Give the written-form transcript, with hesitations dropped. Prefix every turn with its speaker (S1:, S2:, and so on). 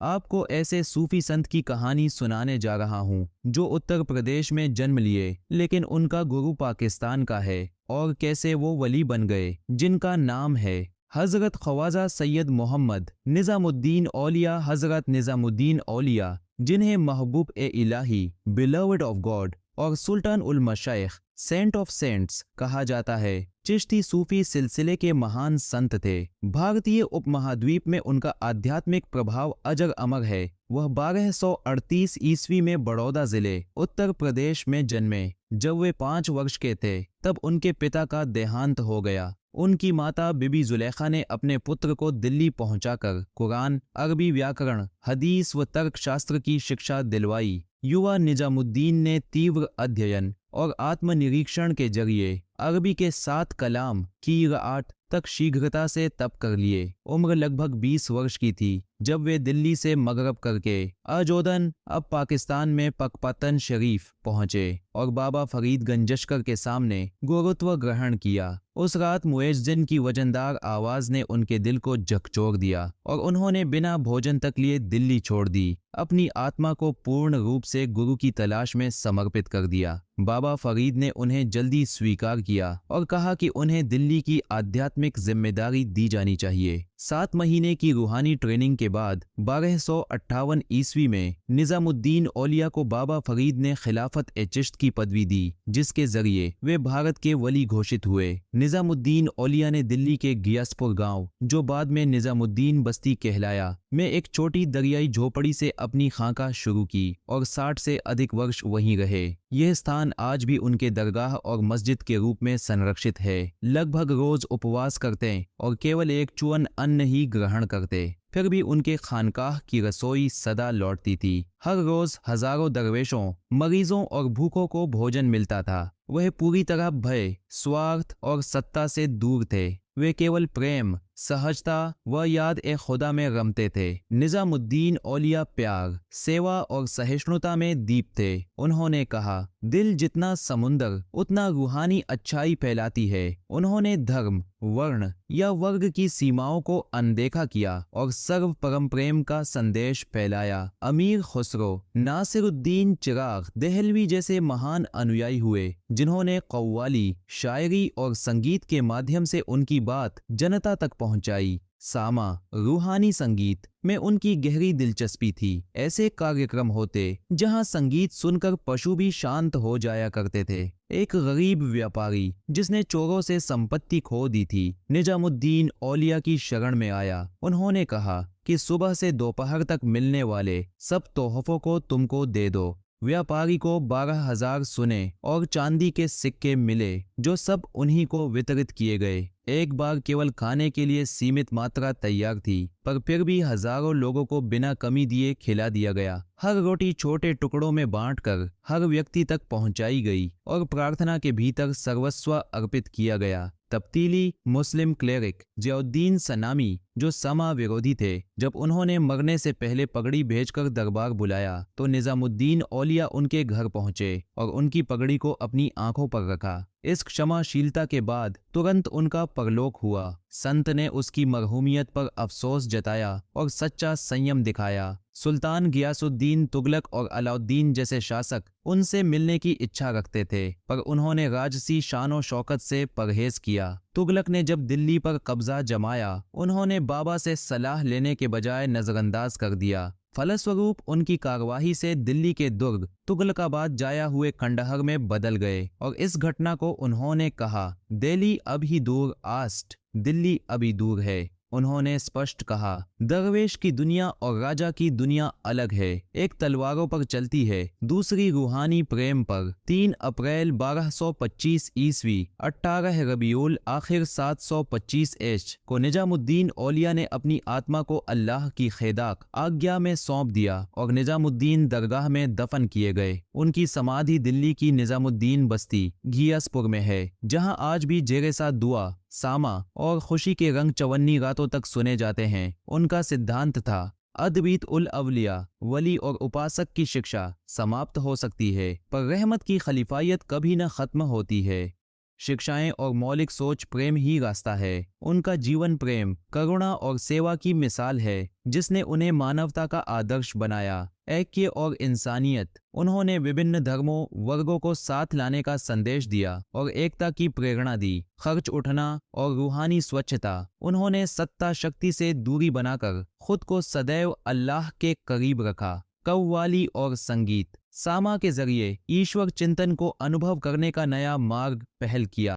S1: आपको ऐसे सूफी संत की कहानी सुनाने जा रहा हूँ जो उत्तर प्रदेश में जन्म लिए लेकिन उनका गुरु पाकिस्तान का है, और कैसे वो वली बन गए जिनका नाम है हजरत ख्वाजा सैयद मोहम्मद निज़ामुद्दीन औलिया। हजरत निज़ामुद्दीन औलिया, जिन्हें महबूब ए इलाही, बिलवड ऑफ गॉड और सुल्तान उल मशाइख, सेंट ऑफ सेंट्स कहा जाता है, चिश्ती सूफी सिलसिले के महान संत थे। भारतीय उपमहाद्वीप में उनका आध्यात्मिक प्रभाव अजर अमर है। वह 1238 ईस्वी में बड़ौदा जिले उत्तर प्रदेश में जन्मे। जब वे 5 वर्ष के थे तब उनके पिता का देहांत हो गया। उनकी माता बीबी जुलेखा ने अपने पुत्र को दिल्ली पहुंचाकर कुरान, अरबी व्याकरण, हदीस व तर्क शास्त्र की शिक्षा दिलवाई। युवा निजामुद्दीन ने तीव्र अध्ययन और आत्मनिरीक्षण के जरिए अरबी के 7 कलाम क़िराअत तक शीघ्रता से तप कर लिए। उम्र लगभग 20 वर्ष की थी जब वे दिल्ली से मगरब करके अजोदन, अब पाकिस्तान में पकपतन शरीफ पहुंचे और बाबा फरीद गंजशकर के सामने गुरुत्व ग्रहण किया। उस रात मुएज्जिन की वजनदार आवाज ने उनके दिल को झकझोर दिया और उन्होंने बिना भोजन तक लिए दिल्ली छोड़ दी। अपनी आत्मा को पूर्ण रूप से गुरु की तलाश में समर्पित कर दिया। बाबा फरीद ने उन्हें जल्दी स्वीकार किया और कहा कि उन्हें दिल्ली की आध्यात्मिक जिम्मेदारी दी जानी चाहिए। 7 महीने की रूहानी ट्रेनिंग के बाद 1258 ईस्वी में निजामुद्दीन औलिया को बाबा फरीद ने खिलाफत ए चिश्त की पदवी दी, जिसके जरिए वे भारत के वली घोषित हुए। निजामुद्दीन औलिया ने दिल्ली के गियासपुर गांव, जो बाद में निजामुद्दीन बस्ती कहलाया, में एक छोटी दरियाई झोपड़ी से अपनी खाका शुरू की और 60 से अधिक वर्ष वहीं रहे। यह स्थान आज भी उनके दरगाह और मस्जिद के रूप में संरक्षित है। लगभग रोज उपवास करते और केवल एक चुअन अन्न ही ग्रहण करते, फिर भी उनके खानकाह की रसोई सदा लौटती थी। हर रोज हजारों दरवेशों, मरीजों और भूखों को भोजन मिलता था। वह पूरी तरह भय, स्वार्थ और सत्ता से दूर थे। वे केवल प्रेम, सहजता व याद ए खुदा में रमते थे। निजामुद्दीन औलिया प्यार, सेवा और सहिष्णुता में दीप थे। उन्होंने कहा, दिल जितना समुंदर उतना रूहानी अच्छाई फैलाती है। उन्होंने धर्म, वर्ण या वर्ग की सीमाओं को अनदेखा किया और सर्व परम प्रेम का संदेश फैलाया। अमीर खुसरो, नासिरुद्दीन चिराग देहलवी जैसे महान अनुयायी हुए, जिन्होंने कव्वाली, शायरी और संगीत के माध्यम से उनकी बात जनता तक पहुंचाई। सामा, रूहानी संगीत में उनकी गहरी दिलचस्पी थी। ऐसे कार्यक्रम होते जहां संगीत सुनकर पशु भी शांत हो जाया करते थे। एक गरीब व्यापारी जिसने चोरों से संपत्ति खो दी थी, निजामुद्दीन औलिया की शरण में आया। उन्होंने कहा कि सुबह से दोपहर तक मिलने वाले सब तोहफों को तुमको दे दो। व्यापारी को 12,000 सुने और चांदी के सिक्के मिले, जो सब उन्हीं को वितरित किए गए। एक बार केवल खाने के लिए सीमित मात्रा तैयार थी, पर फिर भी हजारों लोगों को बिना कमी दिए खिला दिया गया। हर रोटी छोटे टुकड़ों में बांटकर हर व्यक्ति तक पहुंचाई गई और प्रार्थना के भीतर सर्वस्व अर्पित किया गया। तब्तीली मुस्लिम क्लेरिक जियाउद्दीन सनामी, जो समा विरोधी थे, जब उन्होंने मरने से पहले पगड़ी भेजकर दरबार बुलाया तो निजामुद्दीन औलिया उनके घर पहुंचे और उनकी पगड़ी को अपनी आंखों पर रखा। इस क्षमाशीलता के बाद तुरंत उनका परलोक हुआ। संत ने उसकी मरहूमियत पर अफसोस जताया और सच्चा संयम दिखाया। सुल्तान गियासुद्दीन तुगलक और अलाउद्दीन जैसे शासक उनसे मिलने की इच्छा रखते थे, पर उन्होंने राजसी शानो शौकत से परहेज किया। तुगलक ने जब दिल्ली पर कब्जा जमाया, उन्होंने बाबा से सलाह लेने के बजाय नजरअंदाज कर दिया। फलस्वरूप उनकी कार्यवाही से दिल्ली के दुर्ग तुगलकाबाद जाया हुए खंडहर में बदल गए और इस घटना को उन्होंने कहा, दिल्ली अभी दूर आस्ट, दिल्ली अभी दूर है। उन्होंने स्पष्ट कहा, दरवेश की दुनिया और राजा की दुनिया अलग है। एक तलवारों पर चलती है, दूसरी रूहानी प्रेम पर। 3 अप्रैल 1225 ईस्वी 18 रबीउल आखिर 725 एच को निजामुद्दीन औलिया ने अपनी आत्मा को अल्लाह की खेदाक आज्ञा में सौंप दिया और निजामुद्दीन दरगाह में दफन किए गए। उनकी समाधि दिल्ली की निजामुद्दीन बस्ती घियासपुर में है, जहां आज भी जेरे सा दुआ, सामा और खुशी के रंग चवन्नी रातों तक सुने जाते हैं। उनका सिद्धांत था, अद्वीत उल अवलिया, वली और उपासक की शिक्षा समाप्त हो सकती है, पर रहमत की खलीफायत कभी न खत्म होती है। शिक्षाएं और मौलिक सोच प्रेम ही रास्ता है। उनका जीवन प्रेम, करुणा और सेवा की मिसाल है, जिसने उन्हें मानवता का आदर्श बनाया। ऐक्य और इंसानियत, उन्होंने विभिन्न धर्मों वर्गों को साथ लाने का संदेश दिया और एकता की प्रेरणा दी। खर्च उठना और रूहानी स्वच्छता, उन्होंने सत्ता शक्ति से दूरी बनाकर खुद को सदैव अल्लाह के करीब रखा। कव्वाली और संगीत, सामा के जरिए ईश्वर चिंतन को अनुभव करने का नया मार्ग पहल किया।